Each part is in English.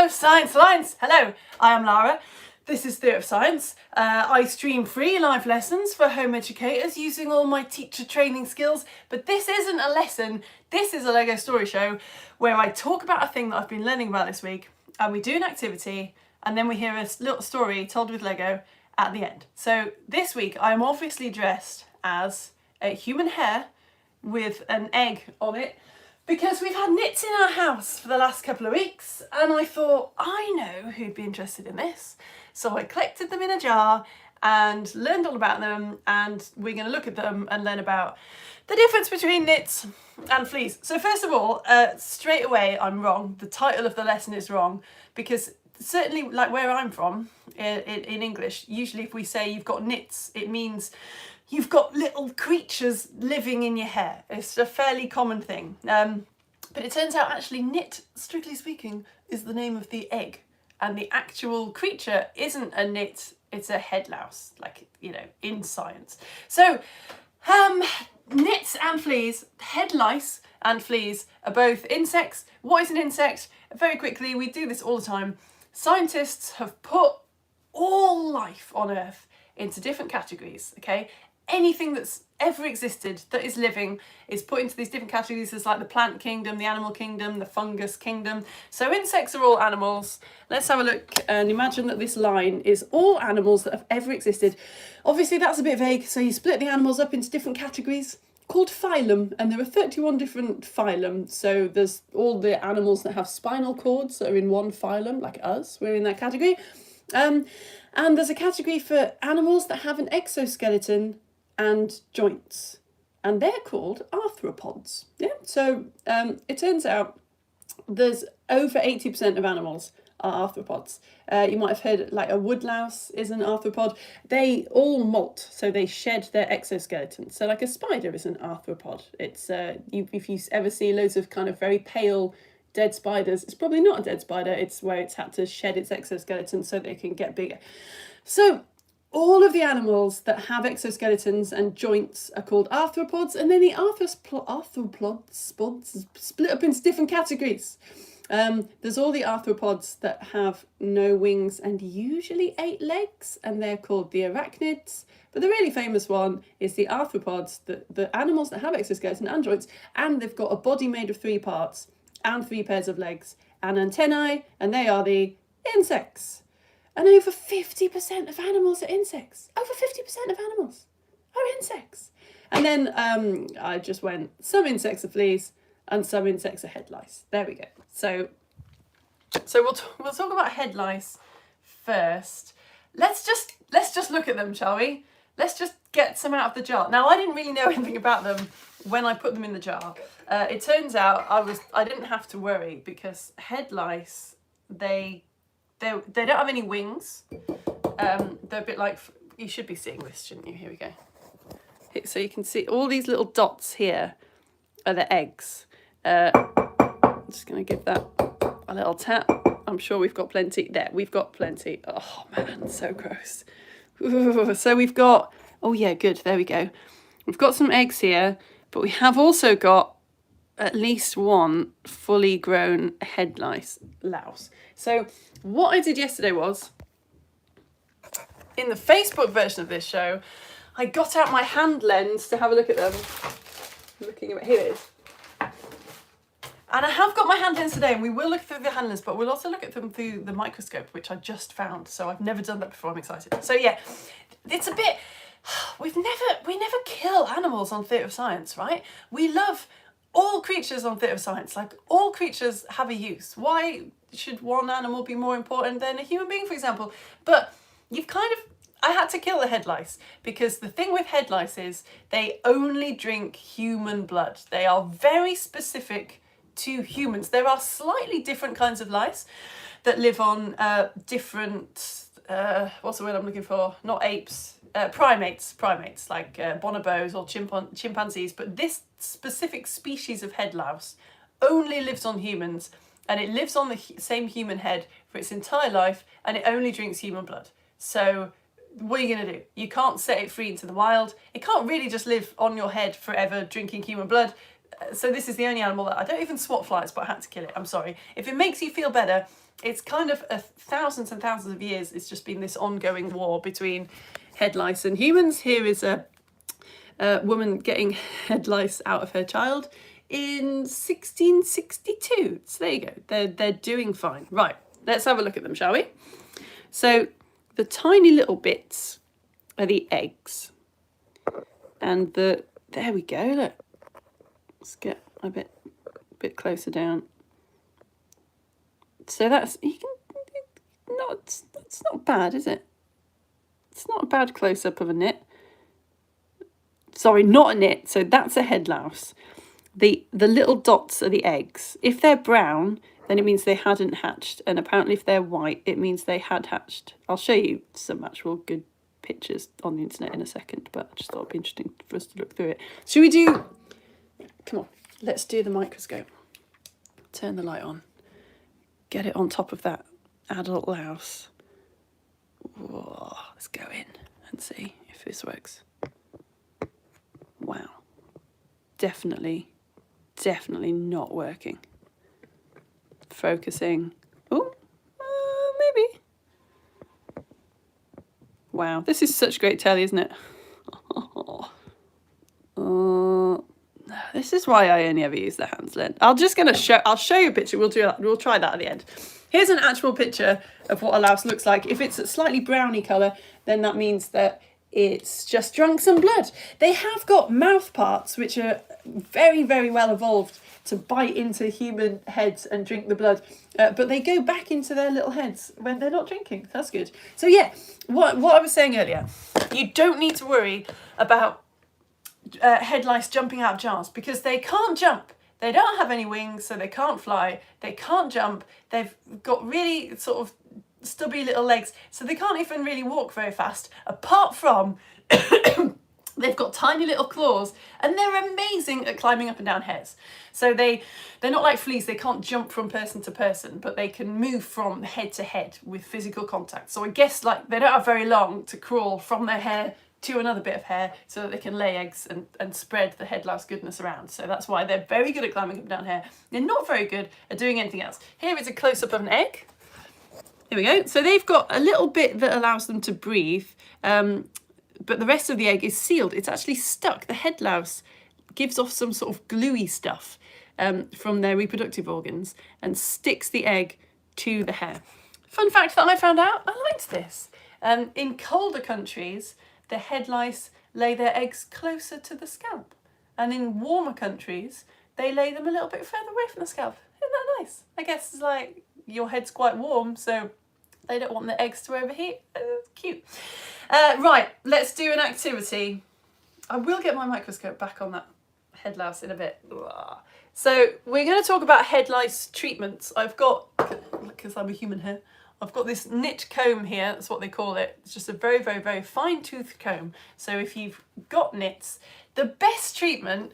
of Science Lines. Hello, I am Lara. This is Theatre of Science. I stream free live lessons for home educators using all my teacher training skills, but this isn't a lesson, this is a Lego story show where I talk about a thing that I've been learning about this week, and we do an activity, and then we hear a little story told with Lego at the end. So this week I am obviously dressed as a human hair with an egg on it, because we've had Nits in our house for the last couple of weeks, and I thought, I know who'd be interested in this. So I collected them in a jar and learned all about them, and we're going to look at them and learn about the difference between Nits and Fleas. So first of all, straight away I'm wrong. The title of the lesson is wrong, because certainly like where I'm from in English, usually if we say you've got Nits, it means you've got little creatures living in your hair. It's a fairly common thing. But it turns out actually nit, strictly speaking, is the name of the egg. And the actual creature isn't a nit, it's a head louse, like, you know, in science. So, nits and fleas, head lice and fleas are both insects. What is an insect? Very quickly, we do this all the time. Scientists have put all life on Earth into different categories, okay? Anything that's ever existed that is living is put into these different categories. There's like the plant kingdom, the animal kingdom, the fungus kingdom. So insects are all animals. Let's have a look and imagine that this line is all animals that have ever existed. Obviously that's a bit vague, so you split the animals up into different categories called phylum, and there are 31 different phylum. So there's all the animals that have spinal cords that are in one phylum, like us, we're in that category. And there's a category for animals that have an exoskeleton and joints, and they're called arthropods. Yeah, so it turns out there's over 80% of animals are arthropods. You might have heard like a woodlouse is an arthropod. They all molt, so they shed their exoskeleton. So like a spider is an arthropod. It's if you ever see loads of kind of very pale dead spiders, it's probably not a dead spider, it's where it's had to shed its exoskeleton so they can get bigger. So all of the animals that have exoskeletons and joints are called arthropods, and then the arthropods split up into different categories. There's all the arthropods that have no wings and usually 8 legs, and they're called the arachnids. But the really famous one is the arthropods, the animals that have exoskeleton and joints, and they've got a body made of 3 parts and 3 pairs of legs and antennae, and they are the insects. And over 50% of animals are insects. Over 50% of animals are insects. And then I just went, some insects are fleas and some insects are head lice. There we go. So we'll talk about head lice first. Let's just look at them, shall we? Let's just get some out of the jar. Now, I didn't really know anything about them when I put them in the jar. It turns out I didn't have to worry, because head lice, they don't have any wings. They're a bit like, you should be seeing this, shouldn't you? Here we go. So you can see all these little dots here are the eggs. I'm just going to give that a little tap. I'm sure we've got plenty. There, we've got plenty. Oh man, so gross. Ooh, so we've got, oh yeah, good, there we go. We've got some eggs here, but we have also got at least one fully grown head louse. So what I did yesterday was, in the Facebook version of this show, I got out my hand lens to have a look at them. Looking at, here it is. And I have got my hand lens today, and we will look through the hand lens, but we'll also look at them through the microscope, which I just found. So I've never done that before, I'm excited. So yeah, it's a bit, we never kill animals on Theatre of Science, right? We love all creatures on Theatre of Science. Like, all creatures have a use. Why should one animal be more important than a human being, for example? But I had to kill the head lice, because the thing with head lice is they only drink human blood. They are very specific to humans. There are slightly different kinds of lice that live on different, what's the word I'm looking for? Not apes, primates like bonobos or chimpanzees, but this specific species of head louse only lives on humans, and it lives on the same human head for its entire life, and it only drinks human blood. So what are you going to do? You can't set it free into the wild. It can't really just live on your head forever drinking human blood. So this is the only animal that I don't even swat flies, but I had to kill it. I'm sorry. If it makes you feel better, it's kind of thousands and thousands of years. It's just been this ongoing war between head lice and humans. Here is a woman getting head lice out of her child in 1662. So there you go. They're doing fine. Right, let's have a look at them, shall we? So the tiny little bits are the eggs. And there we go, look. Let's get a bit closer down. So that's not bad, is it? It's not a bad close-up of a nit. Sorry, not a nit. So that's a head louse. The little dots are the eggs. If they're brown, then it means they hadn't hatched. And apparently if they're white, it means they had hatched. I'll show you some actual good pictures on the internet in a second, but I just thought it'd be interesting for us to look through it. Should we do... Come on, let's do the microscope. Turn the light on. Get it on top of that adult louse. Whoa, let's go in and see if this works. Wow. Definitely not working. Focusing. Oh, maybe. Wow, this is such great telly, isn't it? This is why I only ever use the hands, Lynn. I'll show you a picture. We'll try that at the end. Here's an actual picture of what a louse looks like. If it's a slightly browny colour, then that means that it's just drunk some blood. They have got mouth parts which are very, very well evolved to bite into human heads and drink the blood, but they go back into their little heads when they're not drinking. That's good. So yeah, what I was saying earlier, you don't need to worry about head lice jumping out of jars because they can't jump. They don't have any wings, so they can't fly. They can't jump. They've got really sort of stubby little legs, so they can't even really walk very fast, apart from they've got tiny little claws, and they're amazing at climbing up and down hairs. So they're not like fleas. They can't jump from person to person, but they can move from head to head with physical contact. So I guess like they don't have very long to crawl from their hair to another bit of hair so that they can lay eggs and spread the head louse goodness around. So that's why they're very good at climbing up and down hair. They're not very good at doing anything else. Here is a close-up of an egg. Here we go. So they've got a little bit that allows them to breathe, but the rest of the egg is sealed. It's actually stuck. The head louse gives off some sort of gluey stuff from their reproductive organs and sticks the egg to the hair. Fun fact that I found out, I liked this. In colder countries, the head lice lay their eggs closer to the scalp. And in warmer countries, they lay them a little bit further away from the scalp. Isn't that nice? I guess it's like your head's quite warm, so they don't want the eggs to overheat. Cute. Right, let's do an activity. I will get my microscope back on that head louse in a bit. So we're going to talk about head lice treatments. I've got, because I'm a human hair, I've got this nit comb here, that's what they call it. It's just a very, very, very fine tooth comb. So if you've got nits, the best treatment,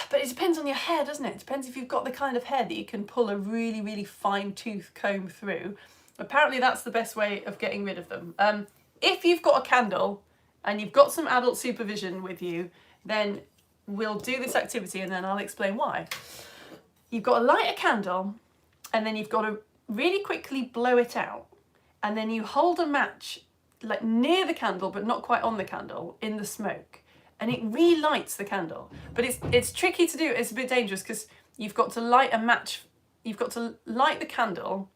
but it depends on your hair, doesn't it? It depends if you've got the kind of hair that you can pull a really, really fine tooth comb through. Apparently that's the best way of getting rid of them. If you've got a candle and you've got some adult supervision with you, then we'll do this activity and then I'll explain why. You've got to light a candle and then you've got to really quickly blow it out, and then you hold a match like near the candle but not quite on the candle in the smoke, and it relights the candle. But it's tricky to do. It's a bit dangerous because you've got to light a match, you've got to light the candle,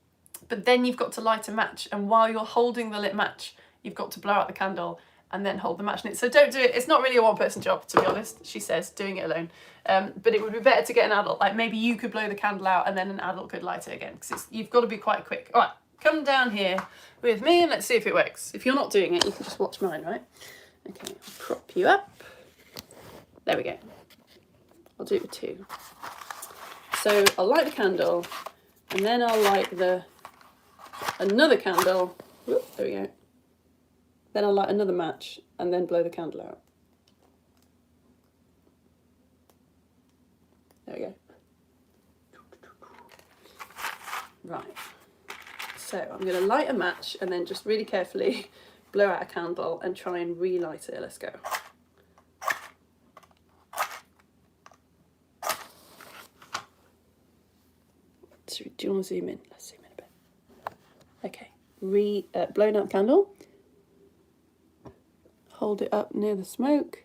but then you've got to light a match, and while you're holding the lit match you've got to blow out the candle and then hold the match in it. So don't do it. It's not really a one-person job, to be honest, she says, doing it alone. But it would be better to get an adult. Like maybe you could blow the candle out and then an adult could light it again, because you've got to be quite quick. All right, come down here with me and let's see if it works. If you're not doing it, you can just watch mine, right? Okay, I'll prop you up. There we go. I'll do it with two. So I'll light the candle and then I'll light another candle. Whoop, there we go. Then I'll light another match and then blow the candle out. There we go. Right. So I'm going to light a match and then just really carefully blow out a candle and try and relight it. Let's go. Do you want to zoom in? Let's zoom in a bit. Okay, blown out candle. Hold it up near the smoke.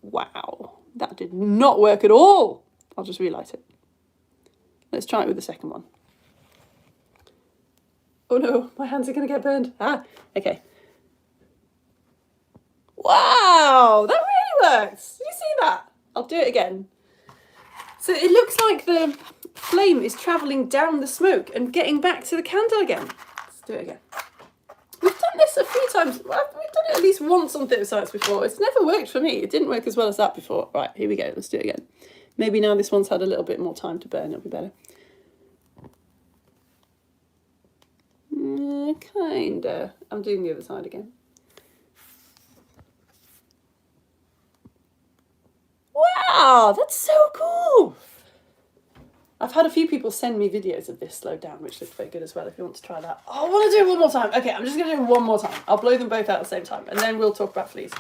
Wow, that did not work at all. I'll just relight it. Let's try it with the second one. Oh no, my hands are going to get burned. Okay. Wow, that really works. Did you see that? I'll do it again. So it looks like the flame is travelling down the smoke and getting back to the candle again. Let's do it again. We've done this a few times. We've done it at least once on Theatre Science before. It's never worked for me. It didn't work as well as that before. Right, here we go. Let's do it again. Maybe now this one's had a little bit more time to burn, it'll be better. Kinda. I'm doing the other side again. Wow, that's so cool. I've had a few people send me videos of this slowed down, which look very good as well, if you want to try that. Oh, I want to do it one more time. Okay, I'm just going to do it one more time. I'll blow them both out at the same time, and then we'll talk about fleas.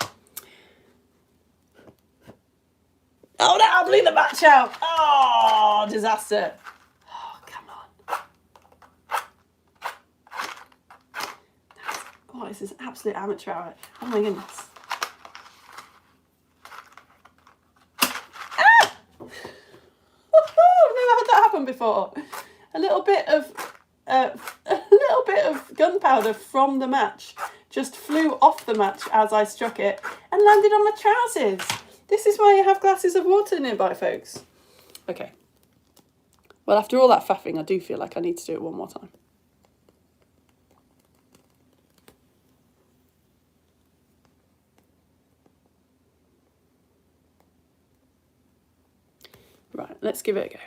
Oh no, I blew the match out. Oh, disaster. Oh, come on. Oh, this is absolute amateur hour. Oh my goodness. Before a little bit of gunpowder from the match just flew off the match as I struck it and landed on my trousers. This is why you have glasses of water nearby, folks. Okay, well, after all that faffing, I do feel like I need to do it one more time. Right, let's give it a go.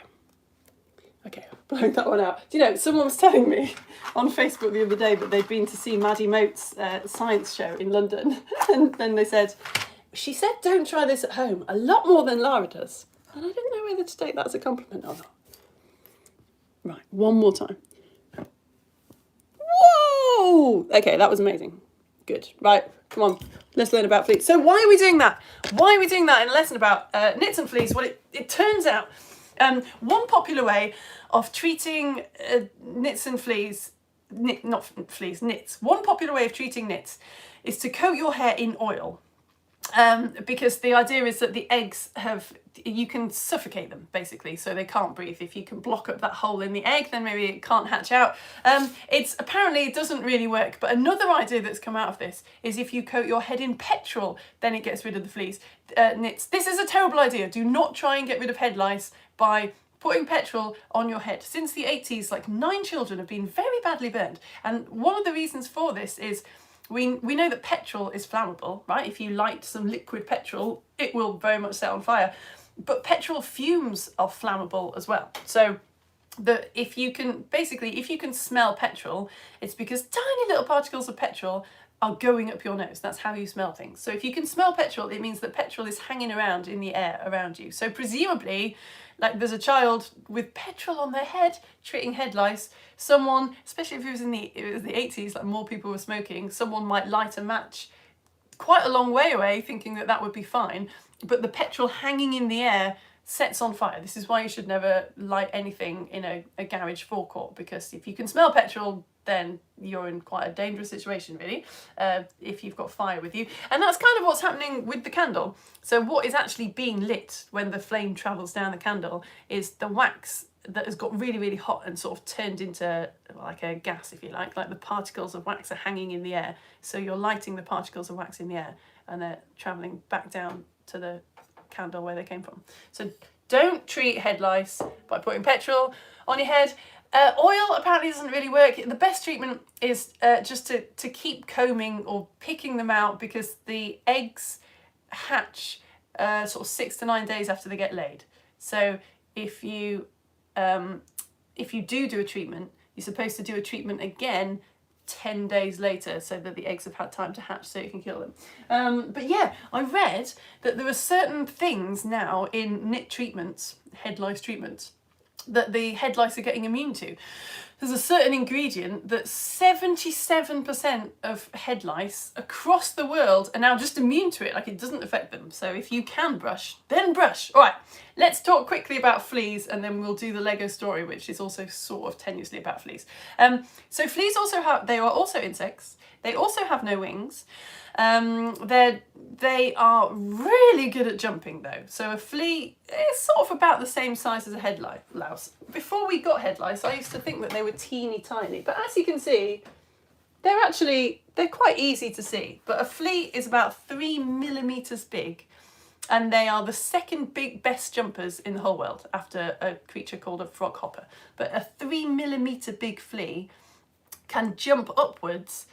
Okay, blowing that one out. Do you know, someone was telling me on Facebook the other day that they'd been to see Maddie Moat's science show in London. And then they said, she said, don't try this at home a lot more than Lara does. And I didn't know whether to take that as a compliment or not. Right, one more time. Whoa! Okay, that was amazing. Good. Right, come on, let's learn about fleas. So why are we doing that? Why are we doing that in a lesson about nits and fleas? Well, it turns out one popular way of treating nits and fleas, not fleas, nits. One popular way of treating nits is to coat your hair in oil. Because the idea is that the eggs you can suffocate them basically, so they can't breathe. If you can block up that hole in the egg, then maybe it can't hatch out. Apparently it doesn't really work, but another idea that's come out of this is if you coat your head in petrol, then it gets rid of the fleas, nits. This is a terrible idea. Do not try and get rid of head lice by putting petrol on your head. Since the 80s, like 9 children have been very badly burned, and one of the reasons for this is we know that petrol is flammable, right? If you light some liquid petrol, it will very much set on fire. But petrol fumes are flammable as well. So if you can smell petrol, it's because tiny little particles of petrol are going up your nose. That's how you smell things. So if you can smell petrol, it means that petrol is hanging around in the air around you. So presumably, like there's a child with petrol on their head treating head lice. Someone, especially if it was the 80s, like more people were smoking, someone might light a match quite a long way away thinking that would be fine, but the petrol hanging in the air sets on fire. This is why you should never light anything in a garage forecourt, because if you can smell petrol, then you're in quite a dangerous situation, really, if you've got fire with you. And that's kind of what's happening with the candle. So what is actually being lit when the flame travels down the candle is the wax that has got really, really hot and sort of turned into like a gas, if you like the particles of wax are hanging in the air. So you're lighting the particles of wax in the air and they're travelling back down to the candle where they came from. So don't treat head lice by putting petrol on your head. Oil apparently doesn't really work. The best treatment is just to keep combing or picking them out, because the eggs hatch sort of 6 to 9 days after they get laid. So if you do a treatment, you're supposed to do a treatment again 10 days later, so that the eggs have had time to hatch, so you can kill them. But yeah, I read that there are certain things now in nit treatments, head lice treatments, that the head lice are getting immune to. there's a certain ingredient that 77% of head lice across the world are now just immune to it, like it doesn't affect them. So if you can brush, then brush. All right, let's talk quickly about fleas and then we'll do the Lego story, which is also sort of tenuously about fleas. So fleas they are also insects. They also have no wings. They are really good at jumping though. So a flea is sort of about the same size as a head louse. Before we got head lice, I used to think that they were teeny tiny, but as you can see, they're quite easy to see. But a flea is about 3 millimeters big, and they are the second best jumpers in the whole world after a creature called a froghopper. But a 3 millimeter big flea can jump upwards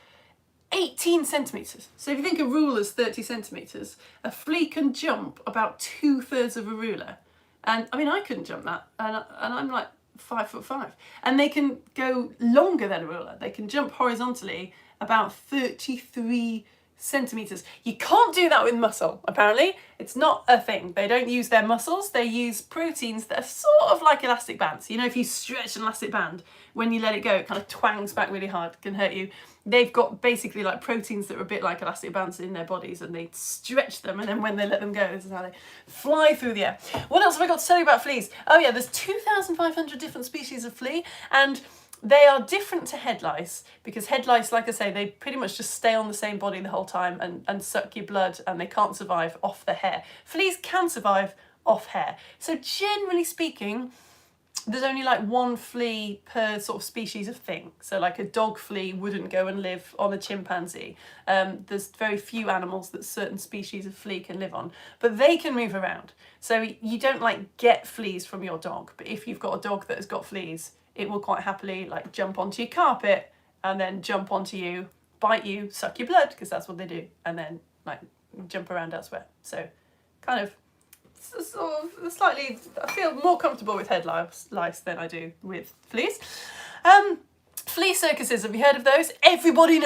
18 centimetres. So if you think a ruler's 30 centimetres, a flea can jump about 2/3 of a ruler. And I mean, I couldn't jump that, and I'm like 5'5". And they can go longer than a ruler. They can jump horizontally about 33 centimetres. You can't do that with muscle, apparently. It's not a thing. They don't use their muscles, they use proteins that are sort of like elastic bands. You know, if you stretch an elastic band, when you let it go, it kind of twangs back really hard, can hurt you. They've got basically like proteins that are a bit like elastic bands in their bodies, and they stretch them, and then when they let them go, this is how they fly through the air. What else have I got to tell you about fleas? Oh yeah, there's 2,500 different species of flea, and they are different to head lice because head lice, like I say, they pretty much just stay on the same body the whole time and suck your blood, and they can't survive off the hair. Fleas can survive off hair. So generally speaking, there's only like one flea per sort of species of thing. So like a dog flea wouldn't go and live on a chimpanzee. There's very few animals that certain species of flea can live on, but they can move around. So you don't like get fleas from your dog, but if you've got a dog that has got fleas, it will quite happily like jump onto your carpet and then jump onto you, bite you, suck your blood, because that's what they do, and then like jump around elsewhere. So kind of sort of slightly, I feel more comfortable with head lice than I do with fleas. Flea circuses, have you heard of those? Everyone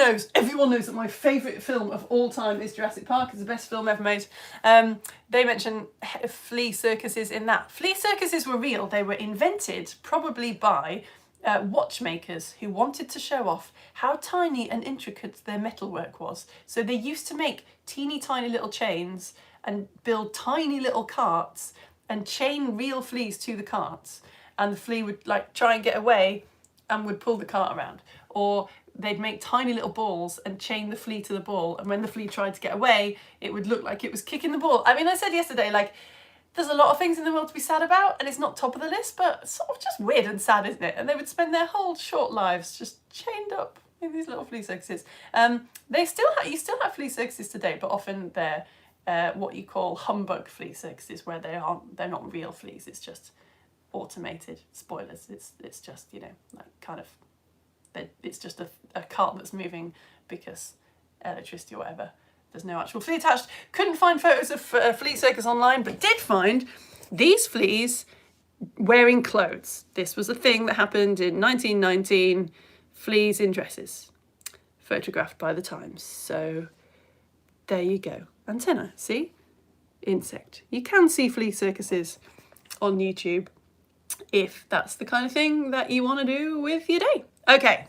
knows that my favourite film of all time is Jurassic Park. It's the best film ever made. They mention flea circuses in that. Flea circuses were real. They were invented probably by watchmakers who wanted to show off how tiny and intricate their metalwork was. So they used to make teeny tiny little chains and build tiny little carts and chain real fleas to the carts, and the flea would like try and get away and would pull the cart around. Or they'd make tiny little balls and chain the flea to the ball, and when the flea tried to get away, it would look like it was kicking the ball. I mean, I said yesterday, like, there's a lot of things in the world to be sad about, and it's not top of the list, but sort of just weird and sad, isn't it? And they would spend their whole short lives just chained up in these little flea circuses. You still have flea circuses today, but often they're what you call humbug flea circuses, where they're not real fleas. It's just automated spoilers. It's just, you know, like kind of, it's just a cart that's moving because electricity or whatever. There's no actual flea attached. Couldn't find photos of flea circus online, but did find these fleas wearing clothes. This was a thing that happened in 1919. Fleas in dresses, photographed by the Times. So there you go. Antenna, see? Insect. You can see flea circuses on YouTube if that's the kind of thing that you want to do with your day. Okay,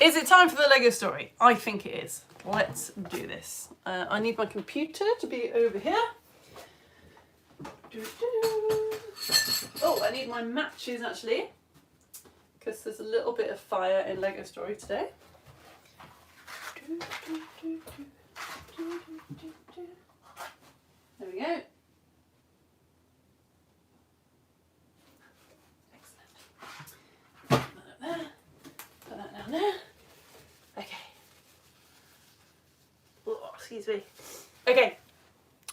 is it time for the Lego story? I think it is. Let's do this. I need my computer to be over here. Oh, I need my matches actually, because there's a little bit of fire in Lego story today. There we go. Excellent. Put that there. Put that down there. Okay. Oh, excuse me. Okay.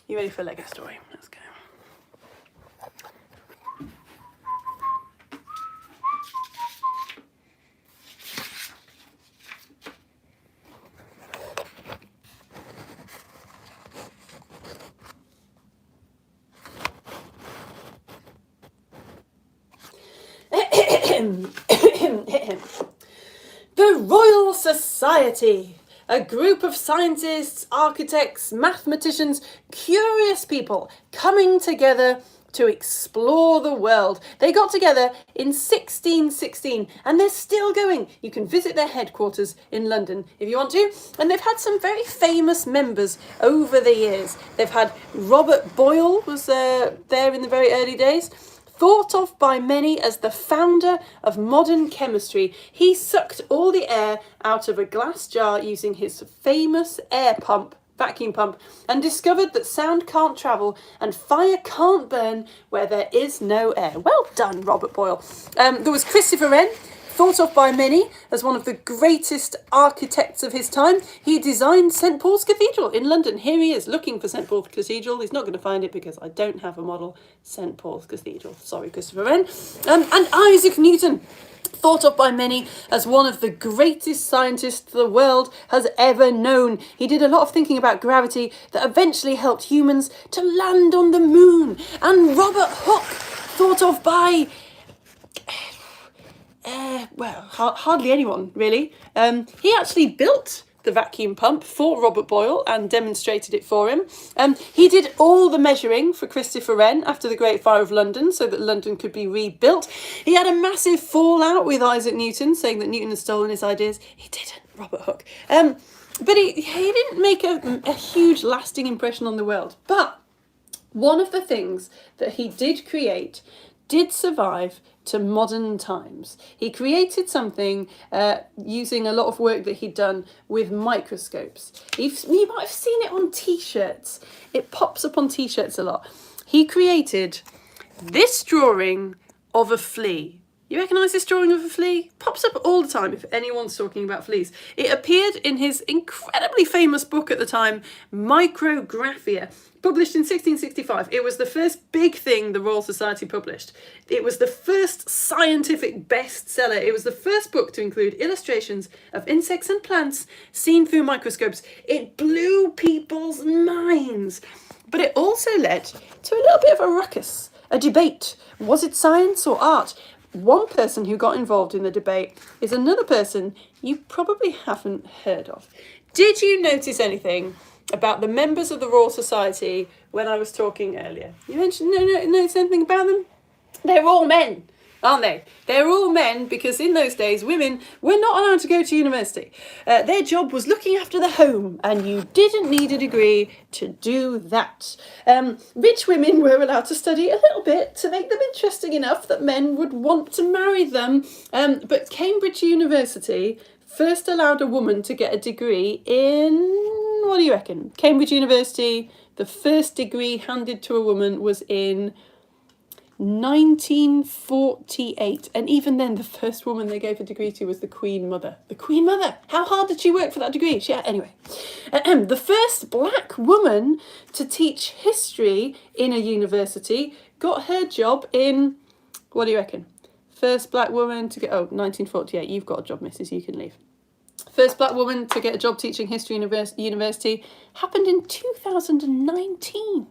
You ready for a Lego story? Let's go. The Royal Society, a group of scientists, architects, mathematicians, curious people coming together to explore the world. They got together in 1616 and they're still going. You can visit their headquarters in London if you want to. And they've had some very famous members over the years. They've had Robert Boyle was there in the very early days. Thought of by many as the founder of modern chemistry. He sucked all the air out of a glass jar using his famous air pump, vacuum pump, and discovered that sound can't travel and fire can't burn where there is no air. Well done, Robert Boyle. There was Christopher Wren, thought of by many as one of the greatest architects of his time. He designed St Paul's Cathedral in London. Here he is looking for St Paul's Cathedral. He's not going to find it because I don't have a model St Paul's Cathedral. Sorry, Christopher Wren. And Isaac Newton, thought of by many as one of the greatest scientists the world has ever known. He did a lot of thinking about gravity that eventually helped humans to land on the moon. And Robert Hooke, thought of by hardly anyone, really. He actually built the vacuum pump for Robert Boyle and demonstrated it for him. He did all the measuring for Christopher Wren after the Great Fire of London so that London could be rebuilt. He had a massive fallout with Isaac Newton, saying that Newton had stolen his ideas. He didn't, Robert Hooke. But he didn't make a huge lasting impression on the world. But one of the things that he did create did survive to modern times. He created something using a lot of work that he'd done with microscopes. You might have seen it on t-shirts. It pops up on t-shirts a lot. He created this drawing of a flea. You recognise this drawing of a flea? Pops up all the time if anyone's talking about fleas. It appeared in his incredibly famous book at the time, Micrographia, published in 1665. It was the first big thing the Royal Society published. It was the first scientific bestseller. It was the first book to include illustrations of insects and plants seen through microscopes. It blew people's minds. But it also led to a little bit of a ruckus, a debate. Was it science or art? One person who got involved in the debate is another person you probably haven't heard of. Did you notice anything about the members of the Royal Society when I was talking earlier? You mentioned notice anything about them? They're all men, aren't they? They're all men because in those days women were not allowed to go to university. Their job was looking after the home and you didn't need a degree to do that. Rich women were allowed to study a little bit to make them interesting enough that men would want to marry them. But Cambridge University first allowed a woman to get a degree in, what do you reckon? Cambridge University, the first degree handed to a woman was in 1948, and even then the first woman they gave a degree to was the Queen Mother. The Queen Mother! How hard did she work for that degree? Anyway. The first black woman to teach history in a university got her job in, what do you reckon? First black woman to get, 1948, you've got a job, missus, you can leave. First black woman to get a job teaching history in university happened in 2019.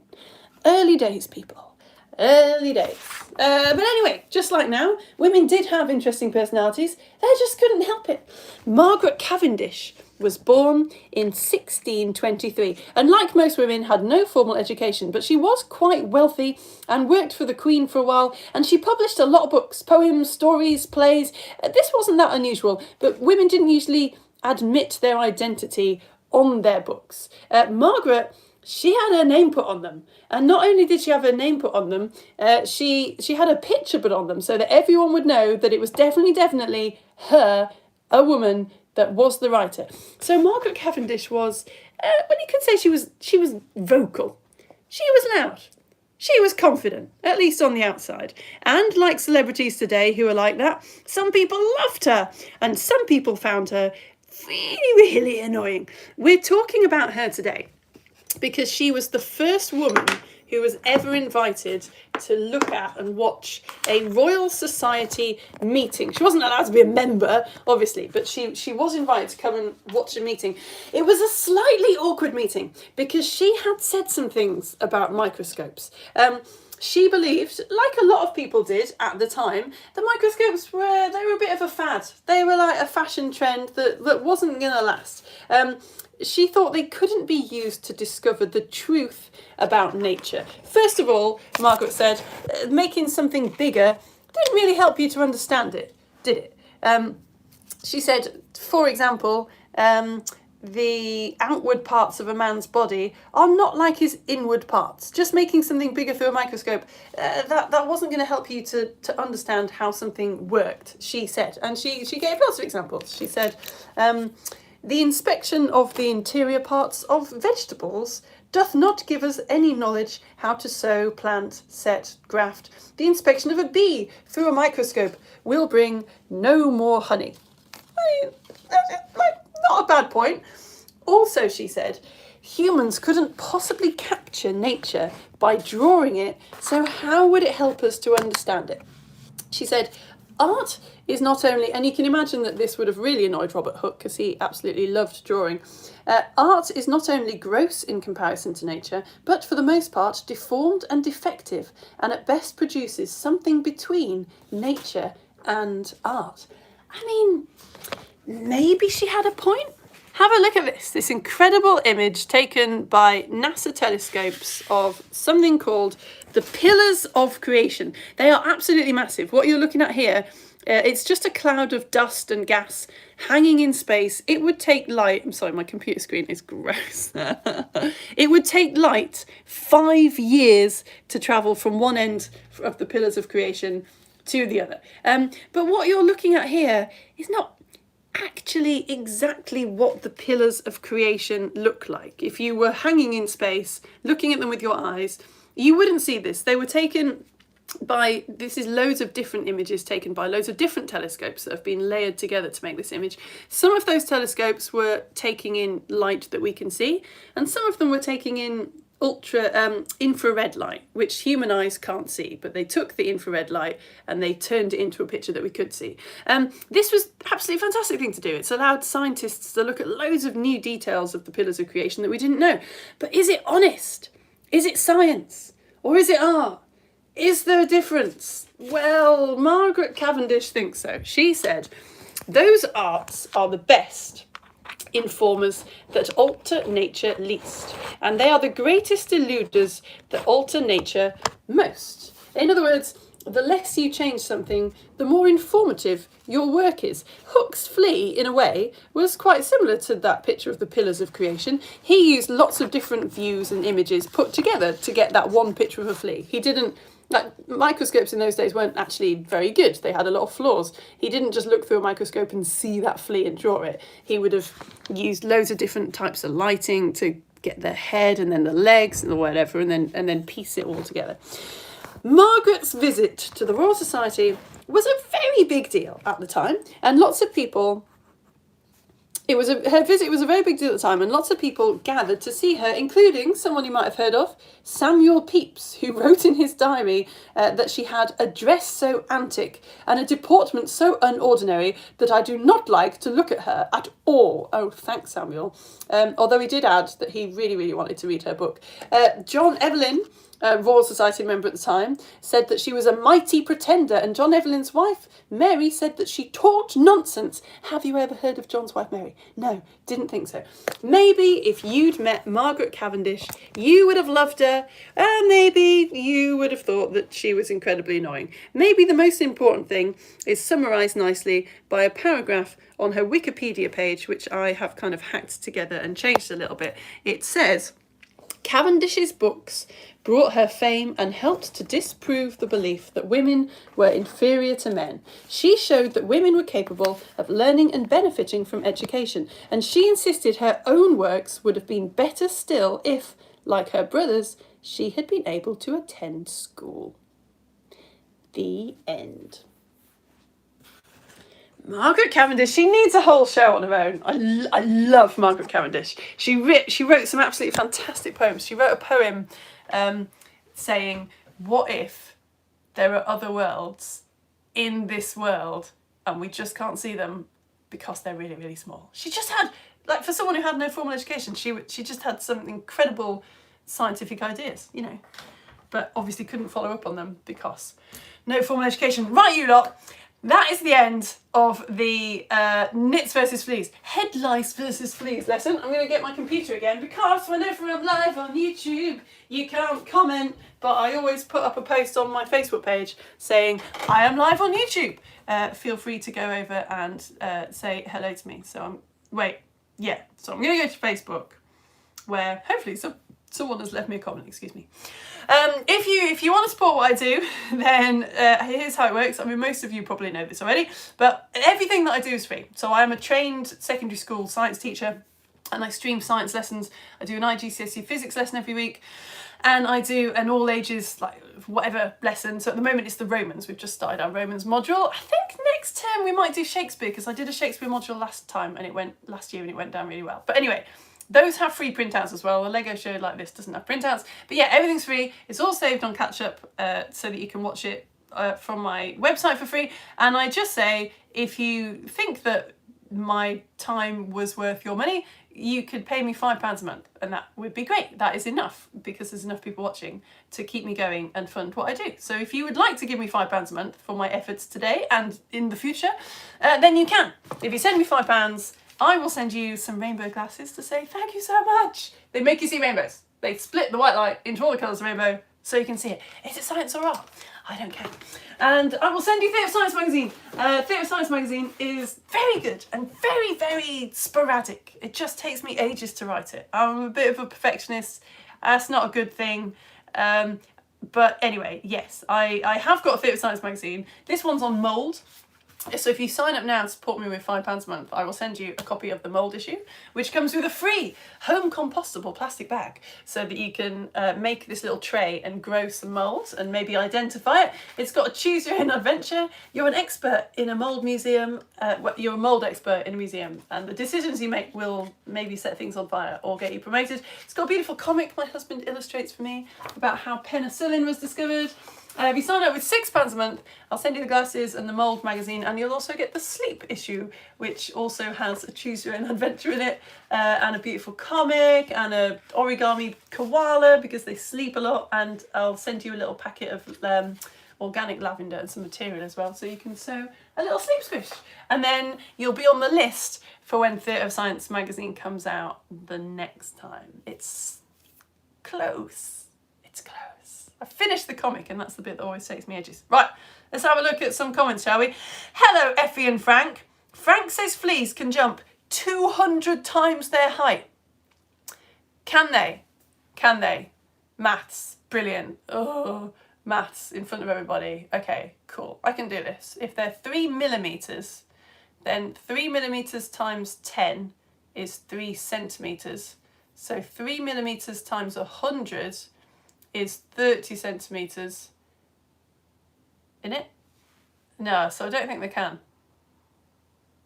Early days, people. Early days. But anyway, just like now, women did have interesting personalities. They just couldn't help it. Margaret Cavendish was born in 1623 and like most women had no formal education, but she was quite wealthy and worked for the Queen for a while, and she published a lot of books, poems, stories, plays. This wasn't that unusual, but women didn't usually admit their identity on their books. Margaret, she had her name put on them. And not only did she have her name put on them, she had a picture put on them so that everyone would know that it was definitely her, a woman, that was the writer. So Margaret Cavendish was, well, you could say she was vocal. She was loud. She was confident, at least on the outside. And like celebrities today who are like that, some people loved her and some people found her really annoying. We're talking about her today because she was the first woman who was ever invited to look at and watch a Royal Society meeting. She wasn't allowed to be a member, obviously, but she was invited to come and watch a meeting. It was a slightly awkward meeting because she had said some things about microscopes. She believed, like a lot of people did at the time, the microscopes were a bit of a fad. They were like a fashion trend that wasn't going to last. she thought they couldn't be used to discover the truth about nature. First of all, Margaret said, making something bigger didn't really help you to understand it, did it? She said, for example, the outward parts of a man's body are not like his inward parts. Just making something bigger through a microscope, that wasn't going to help you to understand how something worked, she said. And she gave lots of examples. She said, the inspection of the interior parts of vegetables doth not give us any knowledge how to sow, plant, set, graft. The inspection of a bee through a microscope will bring no more honey. I mean, not a bad point. Also, she said, humans couldn't possibly capture nature by drawing it, so how would it help us to understand it? She said, art is not only, and you can imagine that this would have really annoyed Robert Hooke because he absolutely loved drawing. Art is not only gross in comparison to nature, but for the most part deformed and defective, and at best produces something between nature and art. I mean, maybe she had a point. Have a look at this incredible image taken by NASA telescopes of something called the Pillars of Creation. They are absolutely massive. What you're looking at here, it's just a cloud of dust and gas hanging in space. It would take light, I'm sorry, my computer screen is gross. It would take light 5 years to travel from one end of the Pillars of Creation to the other. But what you're looking at here is not actually exactly what the pillars of creation look like. If you were hanging in space, looking at them with your eyes, you wouldn't see this. They were taken by, this is loads of different images taken by loads of different telescopes that have been layered together to make this image. Some of those telescopes were taking in light that we can see, and some of them were taking in infrared light, which human eyes can't see, but they took the infrared light and they turned it into a picture that we could see. This was absolutely fantastic thing to do. It's allowed scientists to look at loads of new details of the pillars of creation that we didn't know. But is it honest? Is it science? Or is it art? Is there a difference? Well, Margaret Cavendish thinks so. She said, those arts are the best informers that alter nature least, and they are the greatest illuders that alter nature most. In other words, the less you change something, the more informative your work is. Hooke's flea, in a way, was quite similar to that picture of the pillars of creation. He used lots of different views and images put together to get that one picture of a flea. He didn't, like, microscopes in those days weren't actually very good. They had a lot of flaws. He didn't just look through a microscope and see that flea and draw it. He would have used loads of different types of lighting to get the head and then the legs and whatever, and then piece it all together. Margaret's visit to the Royal Society was a very big deal at the time, and lots of people, her visit was a very big deal at the time, and lots of people gathered to see her, including someone you might have heard of, Samuel Pepys, who wrote in his diary that she had a dress so antic and a deportment so unordinary that I do not like to look at her at all. Oh, thanks, Samuel. Although he did add that he really, really wanted to read her book. John Evelyn, Royal Society member at the time, said that she was a mighty pretender, and John Evelyn's wife, Mary, said that she talked nonsense. Have you ever heard of John's wife, Mary? No, didn't think so. Maybe if you'd met Margaret Cavendish, you would have loved her, and maybe you would have thought that she was incredibly annoying. Maybe the most important thing is summarised nicely by a paragraph on her Wikipedia page, which I have kind of hacked together and changed a little bit. It says, Cavendish's books brought her fame and helped to disprove the belief that women were inferior to men. She showed that women were capable of learning and benefiting from education, and she insisted her own works would have been better still if, like her brothers, she had been able to attend school. The end. Margaret Cavendish, she needs a whole show on her own. I love Margaret Cavendish. She wrote some absolutely fantastic poems. She wrote a poem saying, what if there are other worlds in this world and we just can't see them because they're really, really small. She just had, like, for someone who had no formal education, she just had some incredible scientific ideas, you know, but obviously couldn't follow up on them because no formal education. Right, you lot. that is the end of the Nits versus Fleas, head lice versus fleas lesson. I'm going to get my computer again because whenever I'm live on YouTube, you can't comment, but I always put up a post on my Facebook page saying, I am live on YouTube. Feel free to go over and say hello to me. So I'm going to go to Facebook, where hopefully someone has left me a comment, excuse me. If you want to support what I do, then here's how it works. I mean, most of you probably know this already, but everything that I do is free. So I'm a trained secondary school science teacher, and I stream science lessons. I do an IGCSE physics lesson every week, and I do an all ages, like whatever lesson. So at the moment it's the Romans. We've just started our Romans module. I think next term we might do Shakespeare, because I did a Shakespeare module last year and it went down really well. But anyway, those have free printouts as well. The Lego show like this doesn't have printouts. But yeah, everything's free. It's all saved on Catch Up so that you can watch it from my website for free. And I just say, if you think that my time was worth your money, you could pay me £5 a month, and that would be great. That is enough, because there's enough people watching to keep me going and fund what I do. So if you would like to give me £5 a month for my efforts today and in the future, then you can. If you send me £5, I will send you some rainbow glasses to say thank you so much. They make you see rainbows. They split the white light into all the colours of rainbow so you can see it. Is it science or art? I don't care. And I will send you Theatre of Science magazine. Theatre of Science magazine is very good and very, very sporadic. It just takes me ages to write it. I'm a bit of a perfectionist. That's not a good thing. But anyway, yes, I have got a Theatre of Science magazine. This one's on mould. So if you sign up now and support me with £5 a month, I will send you a copy of the mould issue, which comes with a free home compostable plastic bag, so that you can make this little tray and grow some mould and maybe identify it. It's got a choose your own adventure. You're an expert in a mould museum. You're a mould expert in a museum, and the decisions you make will maybe set things on fire or get you promoted. It's got a beautiful comic my husband illustrates for me about how penicillin was discovered. If you sign up with £6 a month, I'll send you the glasses and the mould magazine, and you'll also get the sleep issue, which also has a choose your own adventure in it, and a beautiful comic and a origami koala, because they sleep a lot, and I'll send you a little packet of organic lavender and some material as well, so you can sew a little sleep squish. And then you'll be on the list for when Theatre of Science magazine comes out the next time. It's close. It's close. I finished the comic, and that's the bit that always takes me ages. Right, let's have a look at some comments, shall we? Hello, Effie and Frank. Frank says fleas can jump 200 times their height. Can they? Can they? Maths, brilliant. Oh, maths in front of everybody. Okay, cool. I can do this. If they're 3 millimeters, then 3 millimeters times 10 is 3 centimeters. So 3 millimeters times 100 is 30 centimetres, isn't it? No, so I don't think they can.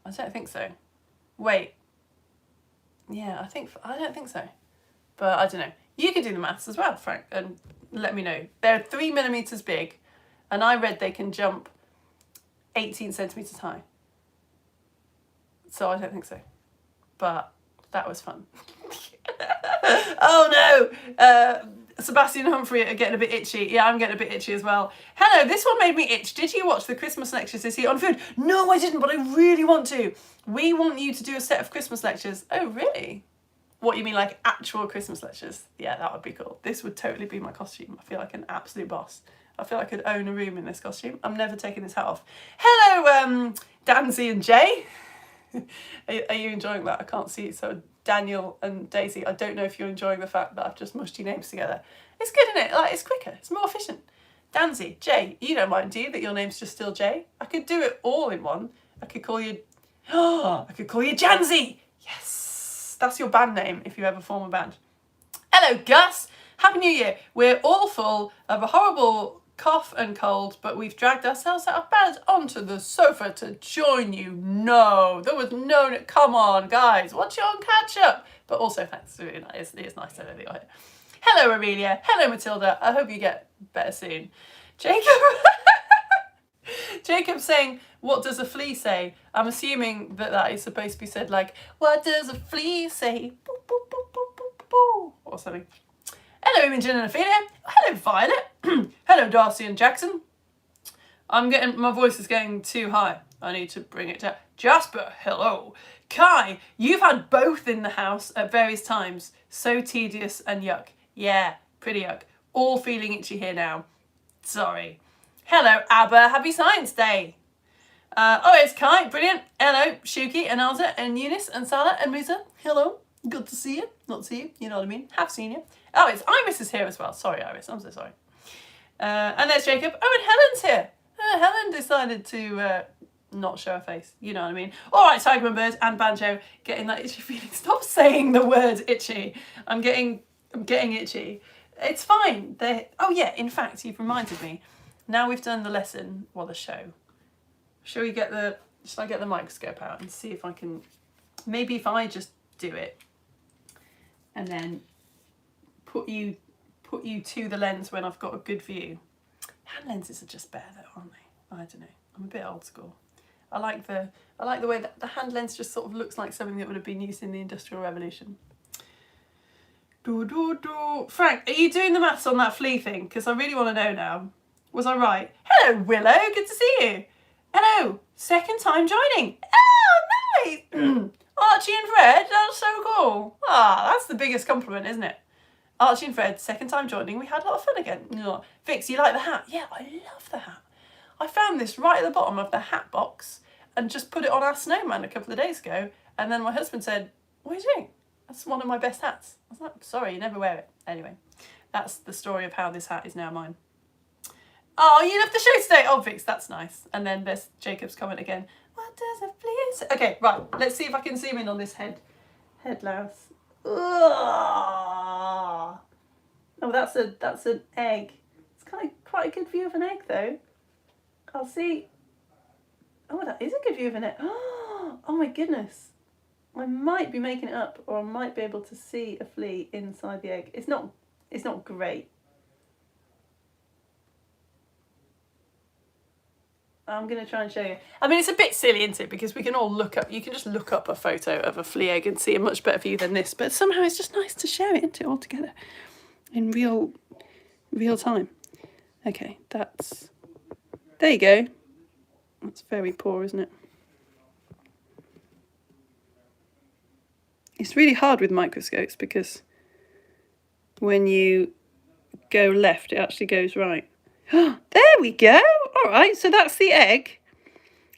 I don't think so. Wait. Yeah, I don't think so. But I don't know. You can do the maths as well, Frank, and let me know. They're 3 millimetres big, and I read they can jump 18 centimetres high. So I don't think so. But that was fun. Oh no! Sebastian Humphrey are getting a bit itchy. Yeah, I'm getting a bit itchy as well. Hello, this one made me itch. Did you watch the Christmas lectures this year on food? No, I didn't, but I really want to. We want you to do a set of Christmas lectures. Oh, really? What, you mean like actual Christmas lectures? Yeah, that would be cool. This would totally be my costume. I feel like an absolute boss. I feel like I could own a room in this costume. I'm never taking this hat off. Hello, Danzy and Jay. Are you enjoying that? I can't see it, so Daniel and Daisy, I don't know if you're enjoying the fact that I've just mushed your names together. It's good, isn't it? Like, it's quicker, it's more efficient. Danzy, Jay, you don't mind, do you, that your name's just still Jay? I could do it all in one. I could call you Janzy. Yes, that's your band name if you ever form a band. Hello, Gus. Happy New Year. We're all full of a horrible cough and cold, but we've dragged ourselves out of bed onto the sofa to join you. No, there was no, come on, guys, what's your catch up? But also, thanks, really nice. It is nice to know that you're here. Hello, Aurelia. Hello, Matilda. I hope you get better soon. Jacob. Jacob's saying, what does a flea say? I'm assuming that that is supposed to be said like, what does a flea say? Boo, boo, boo, boo, boo, boo, or something. Hello, Imogen and Ophelia. Hello, Violet. Hello, Darcy and Jackson. My voice is getting too high. I need to bring it down. Jasper, hello. Kai, you've had both in the house at various times. So tedious and yuck. Yeah, pretty yuck. All feeling itchy here now. Sorry. Hello, Abba. Happy Science Day. It's Kai. Brilliant. Hello, Shuki and Alza and Eunice and Salah and Musa. Hello. Good to see you. Not see you. You know what I mean. Have seen you. Oh, it's Iris is here as well. Sorry, Iris. I'm so sorry. And there's Jacob. Oh, and Helen's here. Helen decided to not show her face. You know what I mean. All right, Tigerman Bird and Banjo getting that itchy feeling. Stop saying the word itchy. I'm getting itchy. It's fine. Oh yeah. In fact, you've reminded me. Now we've done the lesson, the show. Shall I get the microscope out and see if I can? Maybe if I just do it, and then put you to the lens when I've got a good view. Hand lenses are just better though, aren't they? I don't know. I'm a bit old school. I like the way that the hand lens just sort of looks like something that would have been used in the Industrial Revolution. Frank, are you doing the maths on that flea thing? Because I really want to know now. Was I right? Hello, Willow. Good to see you. Hello. Second time joining. Oh, nice. Archie and Fred. That's so cool. That's the biggest compliment, isn't it? Archie and Fred, second time joining. We had a lot of fun again. Vix, you like the hat? Yeah, I love the hat. I found this right at the bottom of the hat box and just put it on our snowman a couple of days ago. And then my husband said, what are you doing? That's one of my best hats. I was like, sorry, you never wear it. Anyway, that's the story of how this hat is now mine. Oh, you love the show today. Oh, Vix, that's nice. And then there's Jacob's comment again. What does a flea say? Okay, right. Let's see if I can zoom in on this head louse. Oh, that's an egg. It's kind of quite a good view of an egg, though. I'll see. Oh, that is a good view of an egg. Oh my goodness. I might be making it up, or I might be able to see a flea inside the egg. It's not great. I'm going to try and show you. I mean, it's a bit silly, isn't it? Because you can just look up a photo of a flea egg and see a much better view than this. But somehow it's just nice to share it, isn't it, all together in real time. Okay, there you go. That's very poor, isn't it? It's really hard with microscopes because when you go left, it actually goes right. There we go. All right, so that's the egg.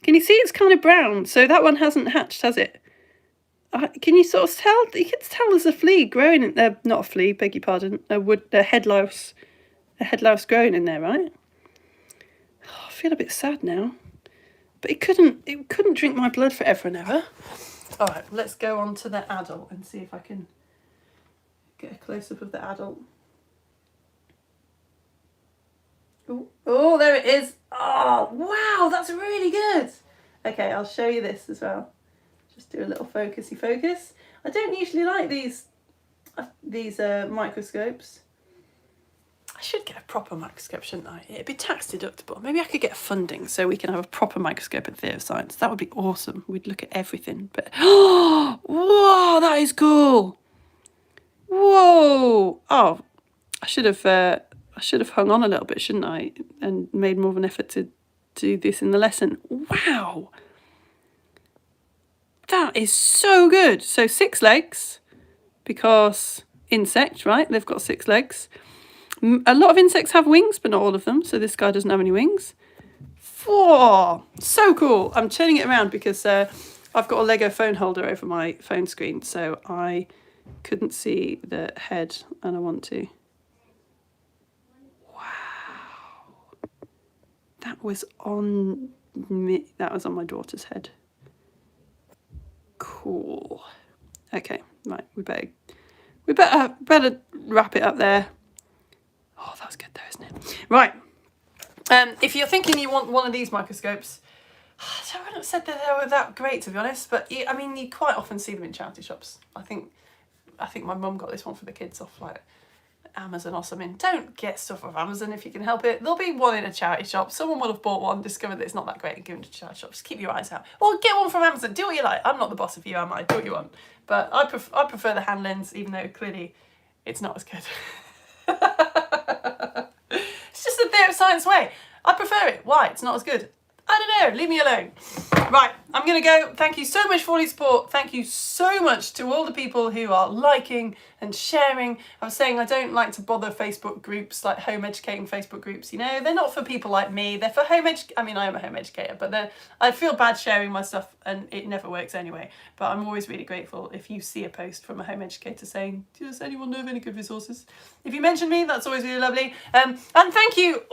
Can you see it's kind of brown? So that one hasn't hatched, has it? Can you sort of tell? You can tell there's a flea growing in there. Not a flea, beg your pardon. A head louse growing in there, right? Oh, I feel a bit sad now. But it couldn't drink my blood forever and ever. All right, let's go on to the adult and see if I can get a close-up of the adult. Oh, there it is. Oh, wow, that's really good. Okay, I'll show you this as well. Just do a little focusy focus. I don't usually like these microscopes. I should get a proper microscope, shouldn't I? It'd be tax deductible. Maybe I could get funding so we can have a proper microscope at Theatre of Science. That would be awesome. We'd look at everything. But whoa, that is cool. Whoa. Oh, I should have hung on a little bit, shouldn't I? And made more of an effort to do this in the lesson. Wow. That is so good. So 6 legs, because insect, right? They've got 6 legs. A lot of insects have wings, but not all of them. So this guy doesn't have any wings. Whoa, so cool. I'm turning it around because I've got a Lego phone holder over my phone screen. So I couldn't see the head and I want to. Wow. That was on me. That was on my daughter's head. Cool. Okay, right. We better wrap it up there. Oh, that's good though, isn't it? Right. If you're thinking you want one of these microscopes, I wouldn't have said that they were that great, to be honest. But I mean, you quite often see them in charity shops. I think my mum got this one for the kids off like Amazon or something. Don't get stuff off Amazon if you can help it. There'll be one in a charity shop. Someone will have bought one, discovered that it's not that great, and given it to charity shops. Keep your eyes out. Or get one from Amazon. Do what you like. I'm not the boss of you, am I? Do what you want. But I prefer the hand lens, even though clearly it's not as good. It's just the Theatre of Science way. I prefer it. Why? It's not as good. I don't know, leave me alone. Right, I'm gonna go. Thank you so much for all your support. Thank you so much to all the people who are liking and sharing. I was saying I don't like to bother Facebook groups, like home educating Facebook groups, you know, they're not for people like me, they're for I mean, I am a home educator, but I feel bad sharing my stuff and it never works anyway. But I'm always really grateful if you see a post from a home educator saying, does anyone know of any good resources? If you mention me, that's always really lovely. And thank you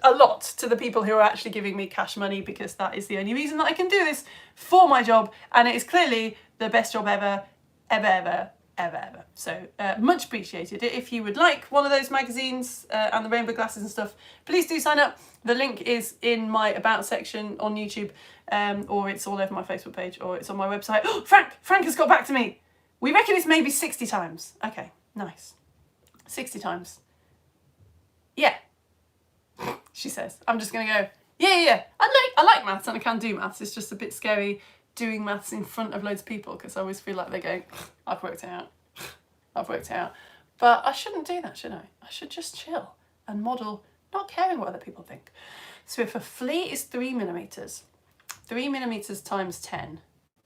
a lot to the people who are actually giving me cash money, because that is the only reason that I can do this for my job, and it is clearly the best job ever. So much appreciated. If you would like one of those magazines and the rainbow glasses and stuff, please do sign up. The link is in my about section on YouTube, or it's all over my Facebook page, or it's on my website. Oh, Frank has got back to me. We reckon it's maybe 60 times. Okay, nice. 60 times. Yeah, she says. I'm just gonna go, yeah. I like maths and I can do maths. It's just a bit scary doing maths in front of loads of people, because I always feel like they're going, I've worked it out. But I shouldn't do that, should I? I should just chill and model, not caring what other people think. So if a flea is 3 millimeters, 3 millimeters times 10,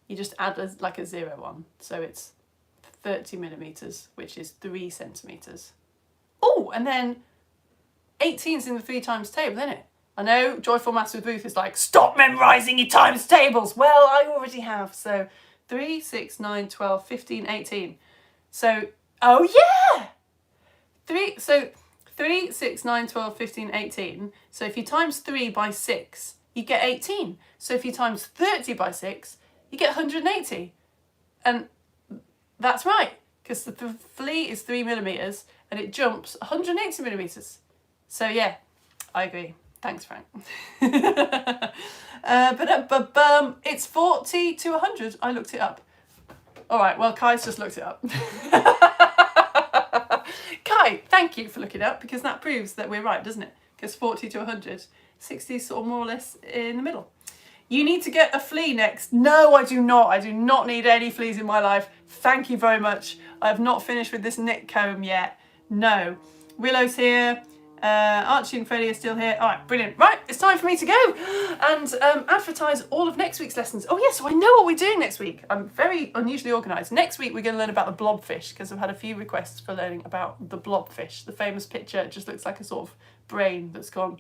you just add like a 0 on. So it's 30 millimeters, which is 3 centimeters. Oh, and then 18's in the 3 times table, isn't it? I know Joyful Maths with Ruth is like, stop memorising your times tables. Well, I already have. So 3, 6, 9, 12, 15, 18. So, oh yeah! 3, 6, 9, 12, 15, 18. So if you times 3 by 6, you get 18. So if you times 30 by 6, you get 180. And that's right, because the flea is 3 millimeters and it jumps 180 millimeters. So yeah, I agree. Thanks, Frank. It's 40 to 100. I looked it up. All right, well, Kai's just looked it up. Kai, thank you for looking it up, because that proves that we're right, doesn't it? Because 40 to 100, 60 is sort of more or less in the middle. You need to get a flea next. No, I do not. I do not need any fleas in my life. Thank you very much. I have not finished with this knit comb yet. No. Willow's here. Archie and Freddie are still here. All right, brilliant. Right, it's time for me to go and advertise all of next week's lessons. Oh yeah, so I know what we're doing next week. I'm very unusually organised. Next week we're going to learn about the blobfish, because I've had a few requests for learning about the blobfish. The famous picture, it just looks like a sort of brain that's gone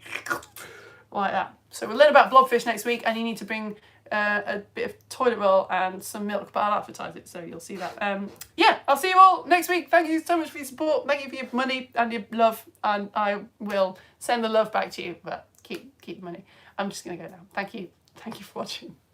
like that. So we'll learn about blobfish next week, and you need to bring a bit of toilet roll and some milk, but I'll advertise it, so you'll see that. Yeah, I'll see you all next week. Thank you so much for your support. Thank you for your money and your love, and I will send the love back to you, but keep the money. I'm just going to go now. Thank you for watching.